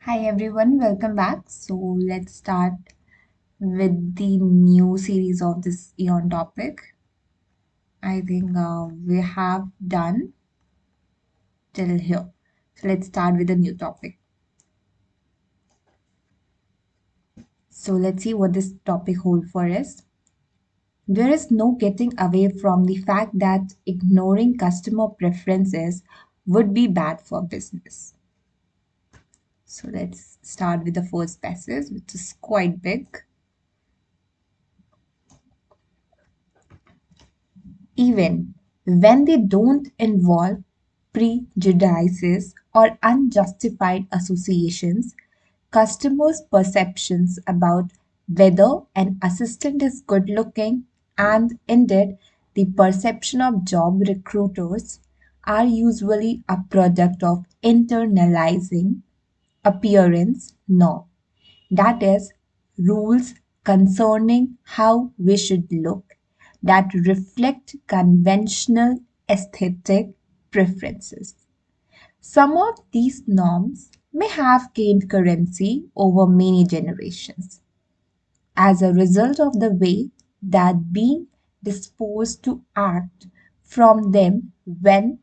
Hi everyone, welcome back. So let's start with the new series of this Eon topic. I think we have done till here. So let's start with a new topic. So let's see what this topic holds for us. There is no getting away from the fact that ignoring customer preferences would be bad for business. So let's start with the first passage, which is quite big. Even when they don't involve prejudices or unjustified associations, customers' perceptions about whether an assistant is good looking and indeed the perception of job recruiters are usually a product of internalizing appearance norm. That is, rules concerning how we should look that reflect conventional aesthetic preferences. Some of these norms may have gained currency over many generations as a result of the way that being disposed to act from them when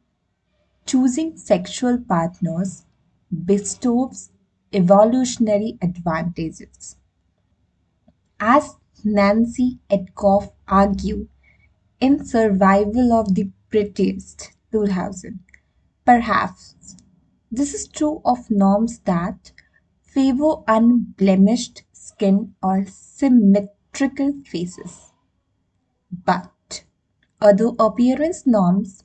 choosing sexual partners bestows evolutionary advantages. As Nancy Edkoff argued in Survival of the Prettiest 2000, perhaps this is true of norms that favor unblemished skin or symmetrical faces. But other appearance norms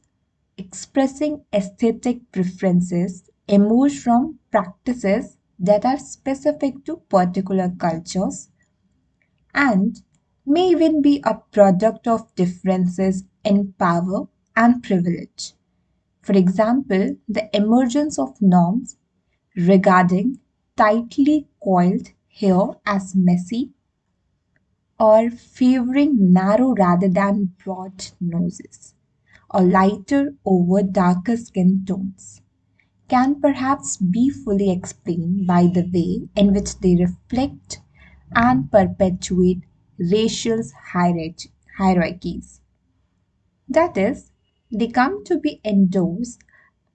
expressing aesthetic preferences emerge from practices that are specific to particular cultures and may even be a product of differences in power and privilege. For example, the emergence of norms regarding tightly coiled hair as messy or favoring narrow rather than broad noses or lighter over darker skin tones can perhaps be fully explained by the way in which they reflect and perpetuate racial hierarchies. That is, they come to be endorsed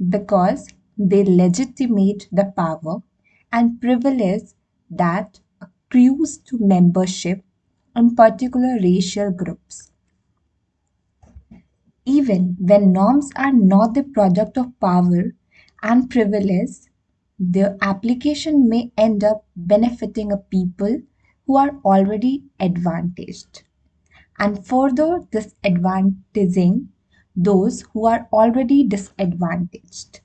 because they legitimate the power and privilege that accrues to membership in particular racial groups. Even when norms are not the product of power and privilege, their application may end up benefiting a people who are already advantaged and further disadvantaging those who are already disadvantaged.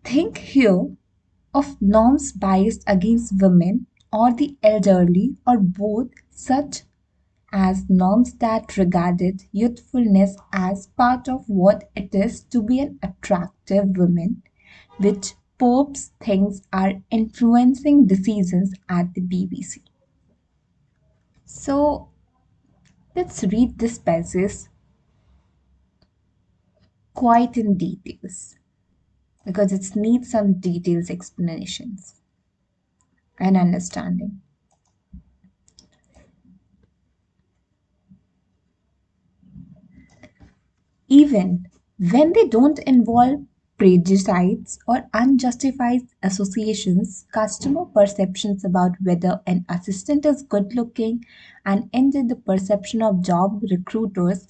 Think here of norms biased against women or the elderly or both, such as norms that regarded youthfulness as part of what it is to be an attractive woman, which Pope's thinks are influencing decisions at the BBC. So let's read this passage quite in details because it needs some details explanations and understanding. Even when they don't involve prejudices or unjustified associations, customer perceptions about whether an assistant is good looking and indeed the perception of job recruiters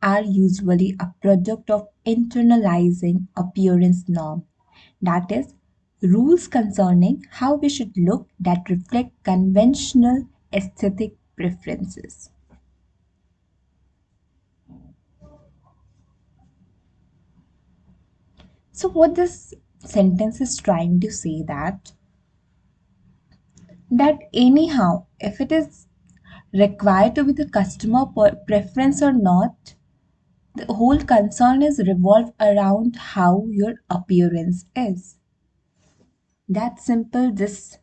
are usually a product of internalizing appearance norm. That is, rules concerning how we should look that reflect conventional aesthetic preferences. So, what this sentence is trying to say that anyhow, if it is required to be the customer preference or not, the whole concern is revolved around how your appearance is. That simple this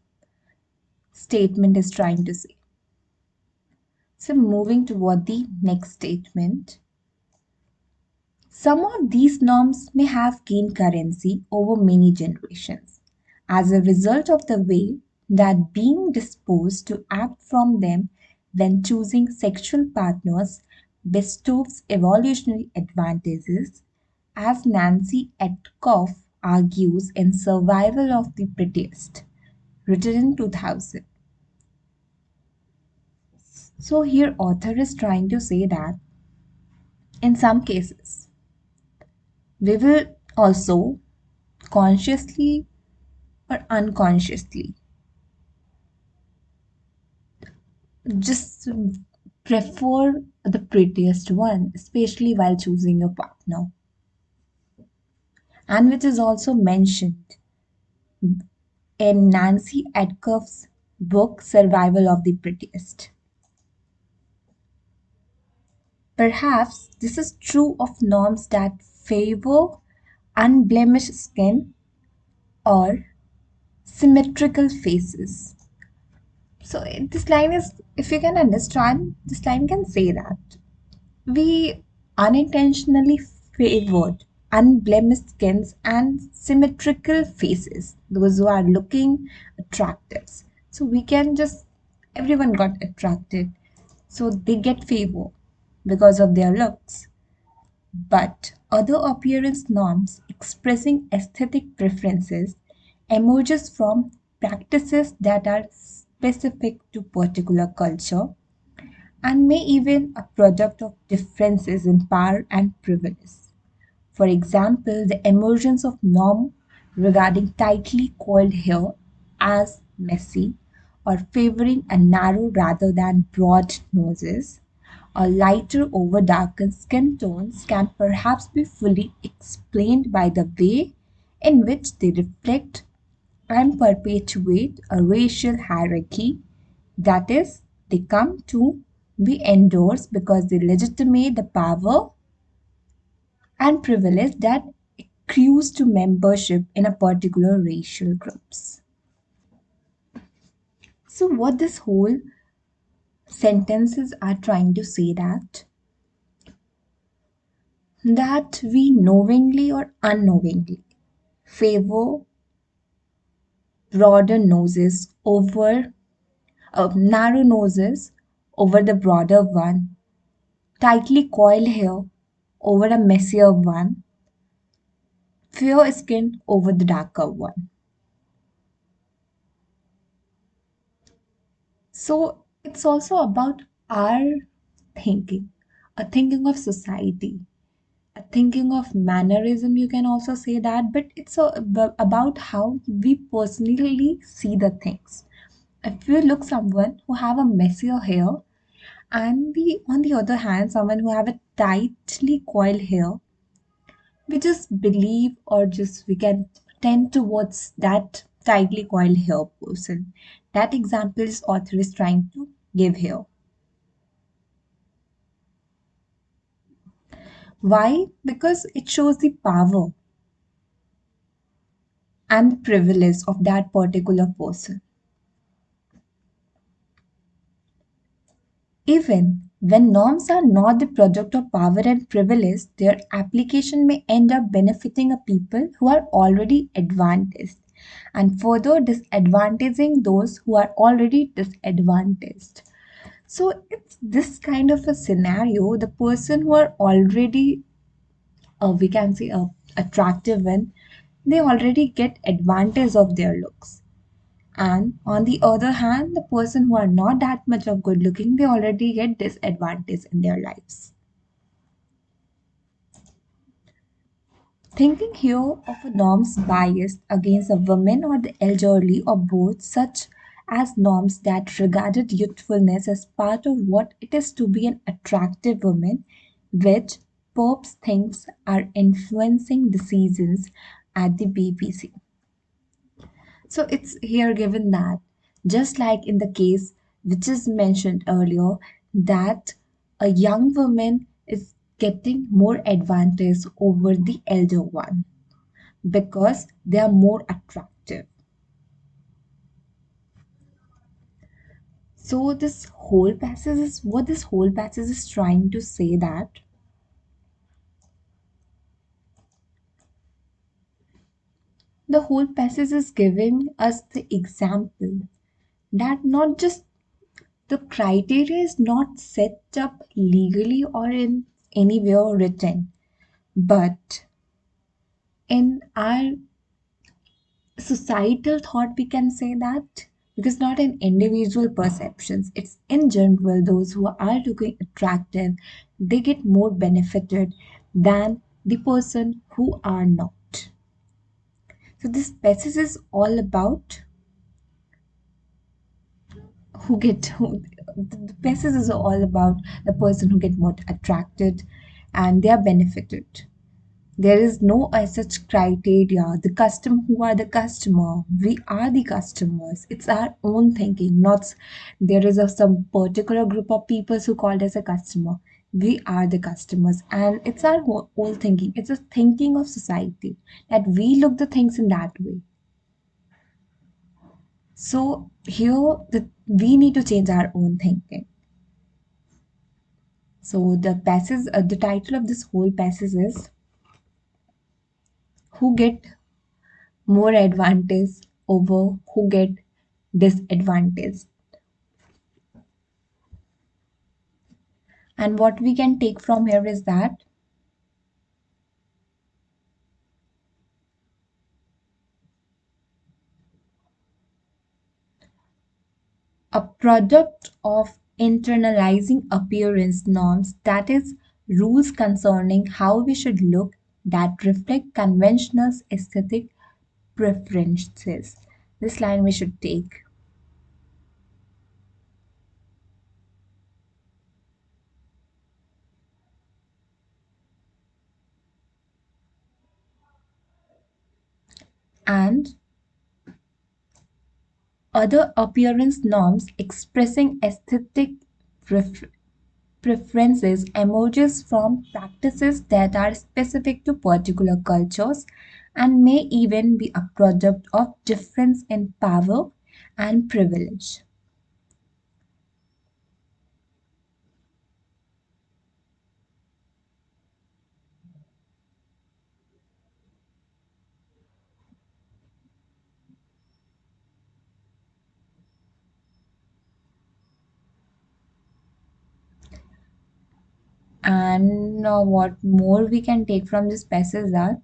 statement is trying to say. So, moving toward the next statement. Some of these norms may have gained currency over many generations as a result of the way that being disposed to act from them when choosing sexual partners bestows evolutionary advantages, as Nancy Etkoff argues in Survival of the Prettiest, written in 2000. So here author is trying to say that in some cases we will also consciously or unconsciously just prefer the prettiest one, especially while choosing your partner, and which is also mentioned in Nancy Adcoff's book Survival of the Prettiest. Perhaps this is true of norms that favor unblemished skin or symmetrical faces. So this line is, if you can understand, this line can say that we unintentionally favored unblemished skins and symmetrical faces, those who are looking attractive. So we can just, everyone got attracted. So they get favor because of their looks. But other appearance norms expressing aesthetic preferences emerges from practices that are specific to particular culture and may even a product of differences in power and privilege. For example, the emergence of norm regarding tightly coiled hair as messy or favoring a narrow rather than broad noses or lighter over darkened skin tones can perhaps be fully explained by the way in which they reflect and perpetuate a racial hierarchy. That is, they come to be endorsed because they legitimate the power and privilege that accrues to membership in a particular racial groups. So what this whole sentences are trying to say that we knowingly or unknowingly favor broader noses over narrow noses over the broader one, tightly coiled hair over a messier one, fair skin over the darker one. So it's also about our thinking, a thinking of society, a thinking of mannerism, you can also say that, but it's about how we personally see the things. If you look someone who have a messier hair and on the other hand someone who have a tightly coiled hair, we just believe or just we can tend towards that tightly coiled hair person. That example is author is trying to give here. Why? Because it shows the power and privilege of that particular person. Even when norms are not the product of power and privilege, their application may end up benefiting a people who are already advantaged and further disadvantaging those who are already disadvantaged. So it's this kind of a scenario. The person who are already, we can say, attractive one, they already get advantage of their looks. And on the other hand, the person who are not that much of good looking, they already get disadvantage in their lives. Thinking here of a norms biased against a woman or the elderly or both, such as norms that regarded youthfulness as part of what it is to be an attractive woman, which Popes thinks are influencing decisions at the BBC. So it's here given that, just like in the case which is mentioned earlier, that a young woman is getting more advantage over the elder one because they are more attractive. So this whole passage is trying to say that The whole passage is giving us the example that not just the criteria is not set up legally or in anywhere written, but in our societal thought, we can say that, because not in individual perceptions, it's in general those who are looking attractive, they get more benefited than the person who are not. So this passage is all about who the passage is all about the person who get more attracted and they are benefited. There is no such criteria. The customer, who are the customer? We are the customers. It's our own thinking. Not there is some particular group of people who called as a customer. We are the customers, and it's our whole thinking. It's a thinking of society that we look the things in that way. So here, we need to change our own thinking. So the title of this whole passage is "Who Get More Advantage Over Who Get Disadvantage." And what we can take from here is that a product of internalizing appearance norms, that is, rules concerning how we should look that reflect conventional aesthetic preferences. This line we should take. And other appearance norms expressing aesthetic pref- preferences emerges from practices that are specific to particular cultures and may even be a product of difference in power and privilege. And what more we can take from this passage are,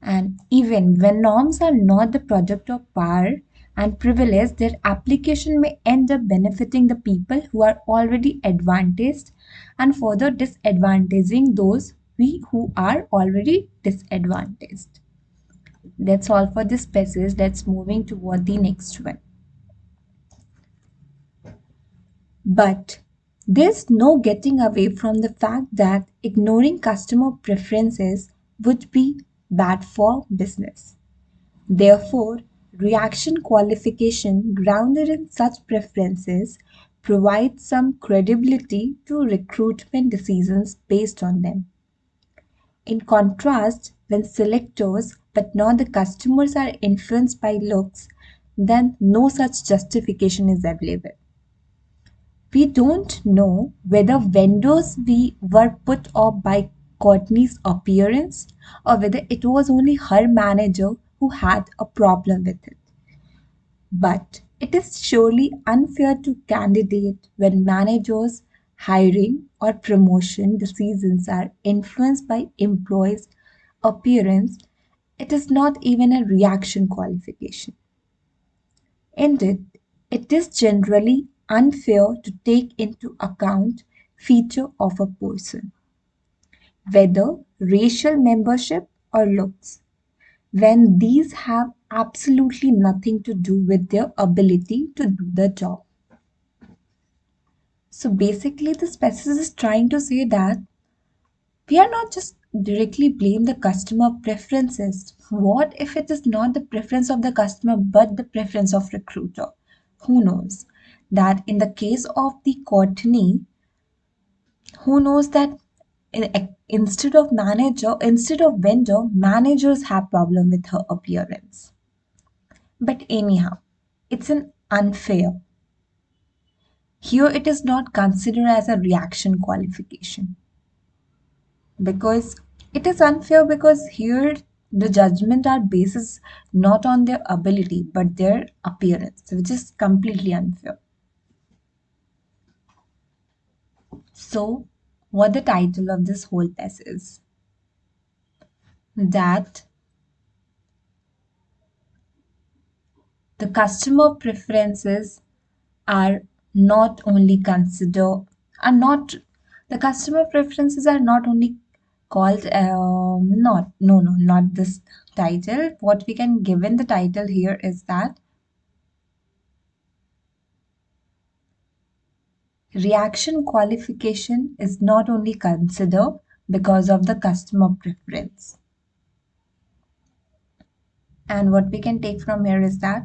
and even when norms are not the product of power and privilege, their application may end up benefiting the people who are already advantaged and further disadvantaging those who are already disadvantaged. That's all for this passage. Let's moving toward the next one. But there's no getting away from the fact that ignoring customer preferences would be bad for business. Therefore, reaction qualification grounded in such preferences provides some credibility to recruitment decisions based on them. In contrast, when selectors but not the customers are influenced by looks, then no such justification is available. We don't know whether vendors we were put off by Courtney's appearance or whether it was only her manager who had a problem with it. But it is surely unfair to candidate when managers' hiring or promotion decisions are influenced by employees' appearance. It is not even a reaction qualification. Indeed, it is generally unfair to take into account feature of a person, whether racial membership or looks, when these have absolutely nothing to do with their ability to do the job. So basically, the species is trying to say that we are not just directly blame the customer preferences. What if it is not the preference of the customer but the preference of recruiter? Who knows? That in the case of the Courtney, who knows that instead of vendor, managers have problem with her appearance. But anyhow, it's an unfair. Here it is not considered as a reaction qualification because It is unfair because here the judgment are basis not on their ability but their appearance, which is completely unfair. So, what the title of this whole piece is that the customer preferences are not only consider are not the customer preferences are not only called not no no not this title. What we can given the title here is that reaction qualification is not only considered because of the customer preference. And what we can take from here is that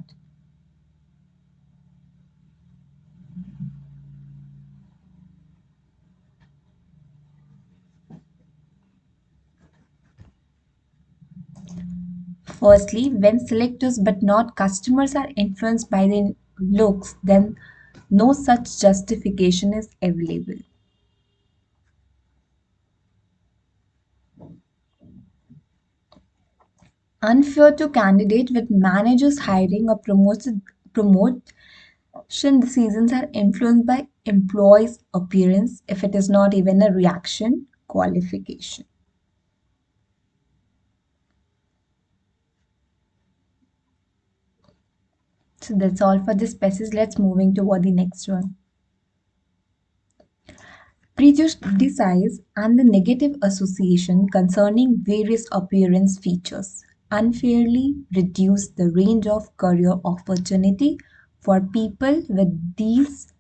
firstly, when selectors but not customers are influenced by the looks, then no such justification is available. Unfair to candidate with managers hiring or promotion decisions are influenced by employees' appearance if it is not even a reaction qualification. So that's all for this passage. Let's moving toward the next one. Prejudice and the negative association concerning various appearance features unfairly reduce the range of career opportunity for people with these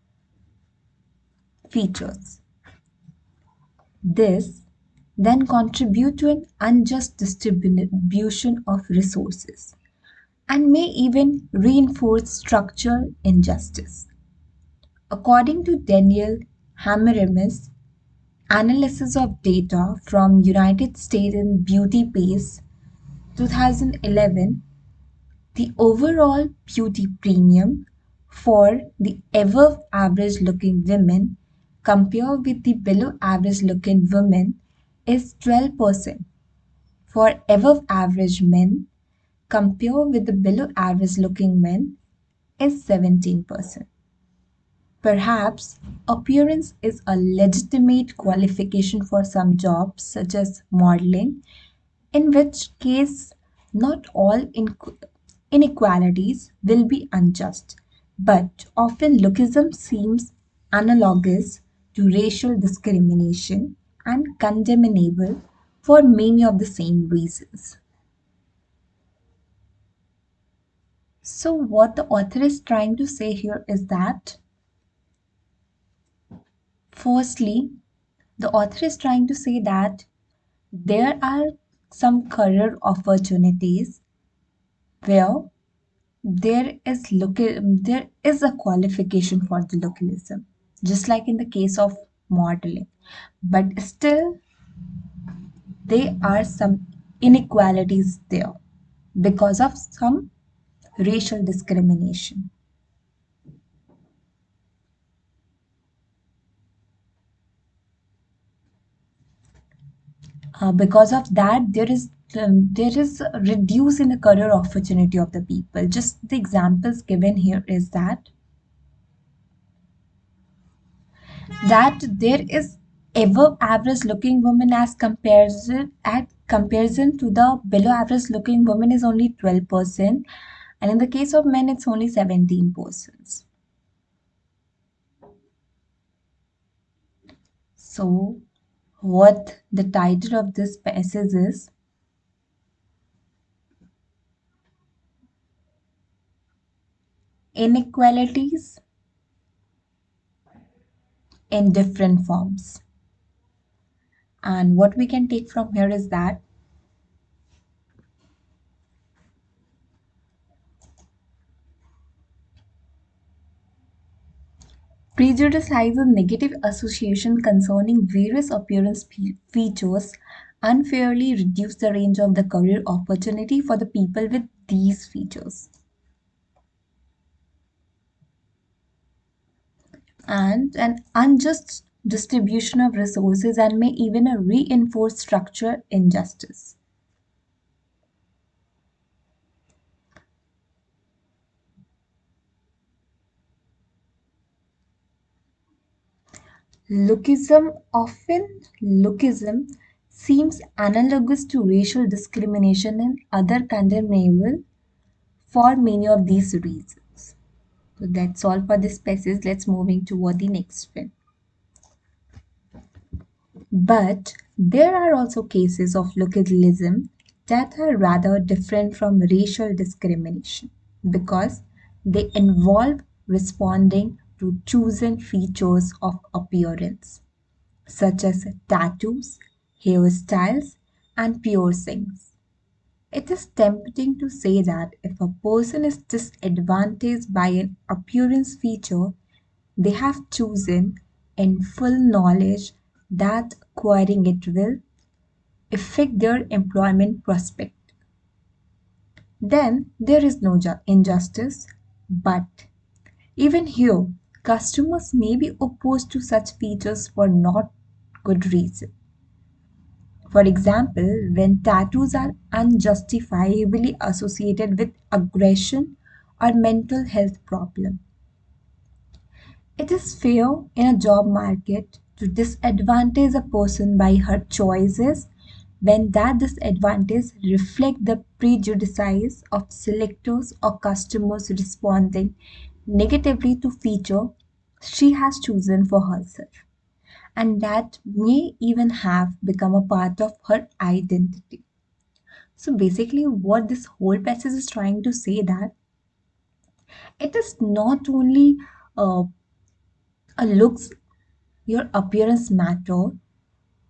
features. This then contribute to an unjust distribution of resources and may even reinforce structural injustice. According to Daniel Hammerem's analysis of data from United States in Beauty Pace 2011, the overall beauty premium for the above average looking women compared with the below average looking women is 12%. For above average men compared with the below average looking men is 17%. Perhaps appearance is a legitimate qualification for some jobs, such as modeling, in which case not all inequalities will be unjust, but often lookism seems analogous to racial discrimination and condemnable for many of the same reasons. So, what the author is trying to say here is that, firstly, the author is trying to say that there are some career opportunities where there is a qualification for the localism, just like in the case of modeling, but still there are some inequalities there because of some racial discrimination. Because of that, there is a reduce in the career opportunity of the people. Just the examples given here is that there is above average looking women as comparison to the below average looking woman is only 12%, and in the case of men it's only 17%. So what the title of this passage is inequalities in different forms. And what we can take from here is that prejudice has a negative association concerning various appearance features, unfairly reduce the range of the career opportunity for the people with these features. And an unjust distribution of resources, and may even reinforce structural injustice. Lookism seems analogous to racial discrimination and other condemnable for many of these reasons. So that's all for this passage. Let's moving toward the next one. But there are also cases of localism that are rather different from racial discrimination because they involve responding to chosen features of appearance, such as tattoos, hairstyles, and piercings. It is tempting to say that if a person is disadvantaged by an appearance feature, they have chosen in full knowledge that acquiring it will affect their employment prospect. Then there is no injustice, but even here, customers may be opposed to such features for not good reason. For example, when tattoos are unjustifiably associated with aggression or mental health problem. It is fair in a job market to disadvantage a person by her choices when that disadvantage reflect the prejudices of selectors or customers responding negatively to feature she has chosen for herself, and that may even have become a part of her identity. So basically what this whole passage is trying to say that it is not only uh, a looks your appearance matter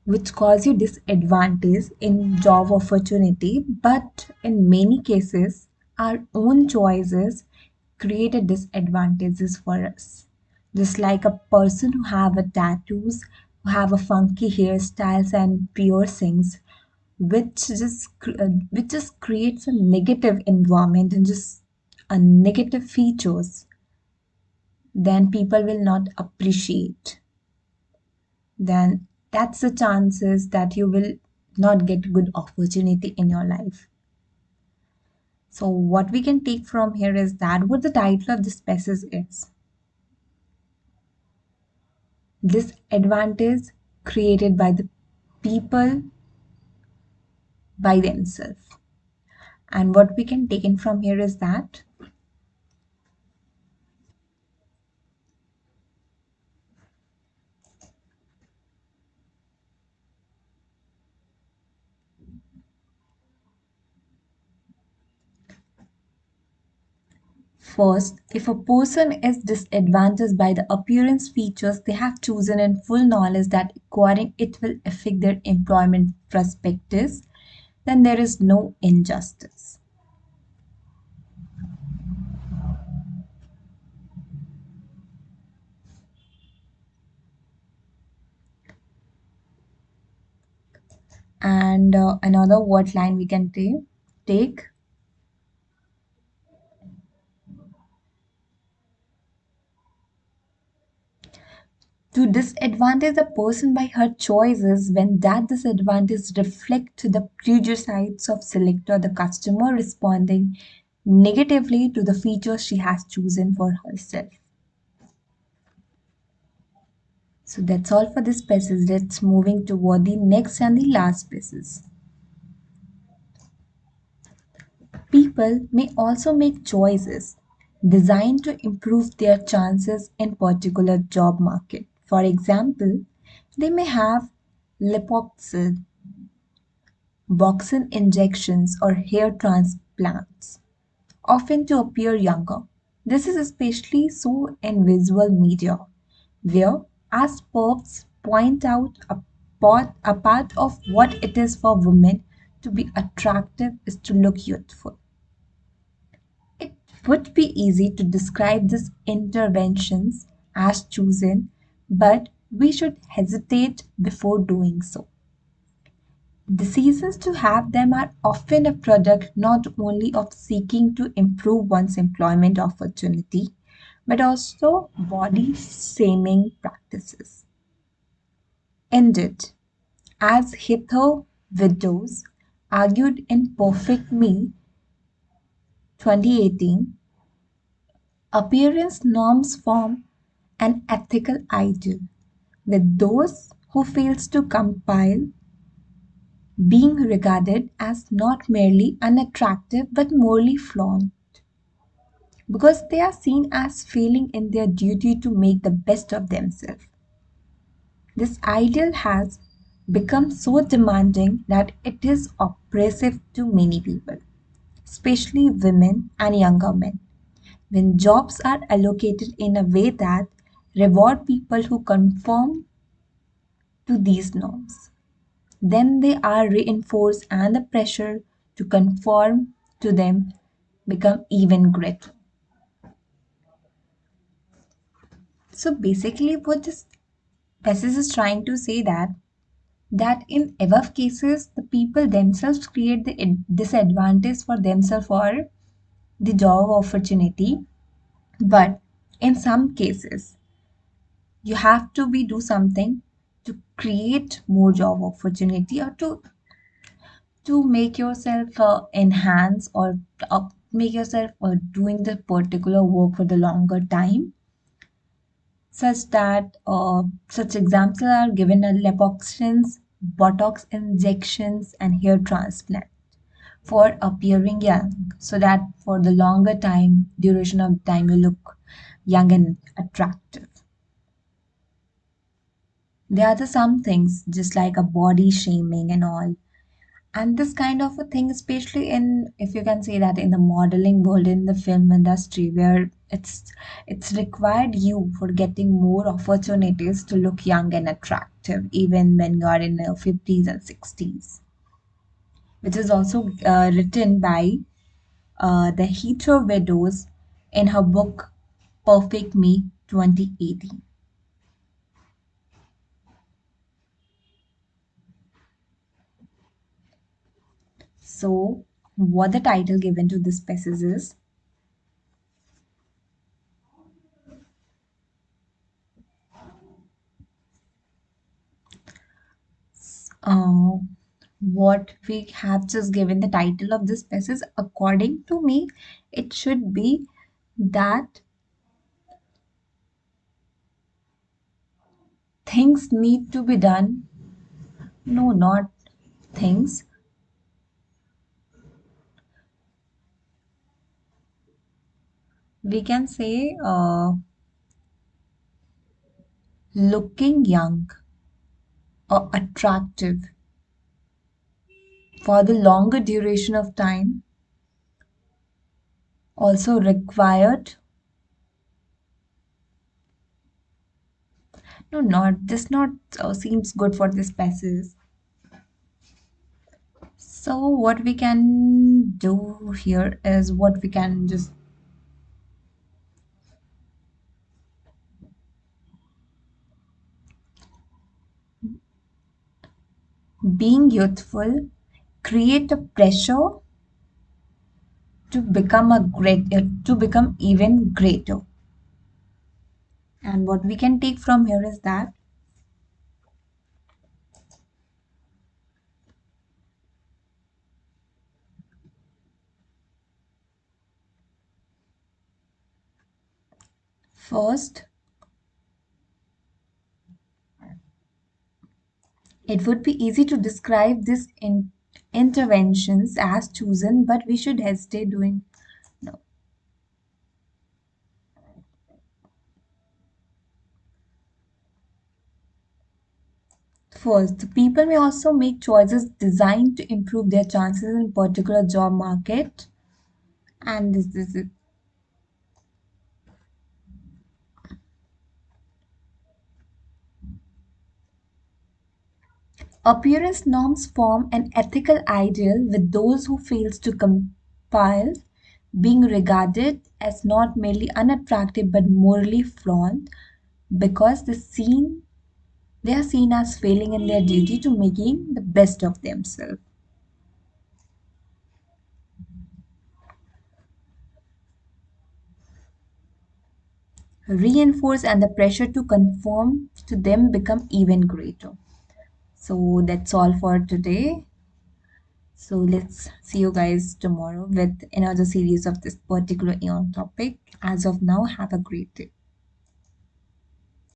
which cause you disadvantage in job opportunity, but in many cases our own choices create a disadvantages for us, just like a person who have a tattoos, who have a funky hairstyles and piercings, which just creates a negative environment and just a negative features, then people will not appreciate, then that's the chances that you will not get good opportunity in your life. So what we can take from here is that what the title of this passage is, this advantage created by the people by themselves. And what we can take in from here is that first, if a person is disadvantaged by the appearance features they have chosen in full knowledge that acquiring it will affect their employment prospectus, then there is no injustice. And another word line we can take, to disadvantage a person by her choices when that disadvantage reflect to the prejudices of selector the customer responding negatively to the features she has chosen for herself. So that's all for this passage. Let's moving toward the next and the last passage. People may also make choices designed to improve their chances in particular job market. For example, they may have liposuction, boxin injections, or hair transplants, often to appear younger. This is especially so in visual media, where, as perps point out, a part of what it is for women to be attractive is to look youthful. It would be easy to describe these interventions as chosen, but we should hesitate before doing so. Decisions to have them are often a product not only of seeking to improve one's employment opportunity, but also body shaming practices. ended. As Hither Widows argued in Perfect Me 2018, appearance norms form an ethical ideal, with those who fails to compile being regarded as not merely unattractive but morally flawed because they are seen as failing in their duty to make the best of themselves. This ideal has become so demanding that it is oppressive to many people, especially women and younger men. When jobs are allocated in a way that reward people who conform to these norms, then they are reinforced and the pressure to conform to them become even greater. So basically what this passage is trying to say that in above cases the people themselves create the disadvantage for themselves for the job opportunity, but in some cases you have to be do something to create more job opportunity or to make yourself enhance or make yourself doing the particular work for the longer time, such that such examples are given are liposuctions, botox injections and hair transplant for appearing young, so that for the longer time duration of time you look young and attractive. There are the some things just like a body shaming and all, and this kind of a thing especially in, if you can say that, in the modeling world, in the film industry, where it's required you for getting more opportunities to look young and attractive even when you are in your 50s and 60s, which is also written by the Heathrow Widows in her book Perfect Me 2018. So what the title given to this passage is, uh, what we have just given the title of this passage, according to me, it should be that things need to be done. No, not things. We can say looking young or attractive for the longer duration of time also required. No, not this. Not seems good for this passage. So what we can do here is what we can just being youthful create a pressure to become a great to become even greater. And what we can take from here is that first, it would be easy to describe these interventions as chosen, but we should hesitate doing. No. First, the people may also make choices designed to improve their chances in particular job market, and this is it. Appearance norms form an ethical ideal with those who fails to compile being regarded as not merely unattractive but morally flawed because they are seen as failing in their duty to making the best of themselves. Reinforce and the pressure to conform to them become even greater. So that's all for today. So let's see you guys tomorrow with another series of this particular Aeon topic. As of now, have a great day.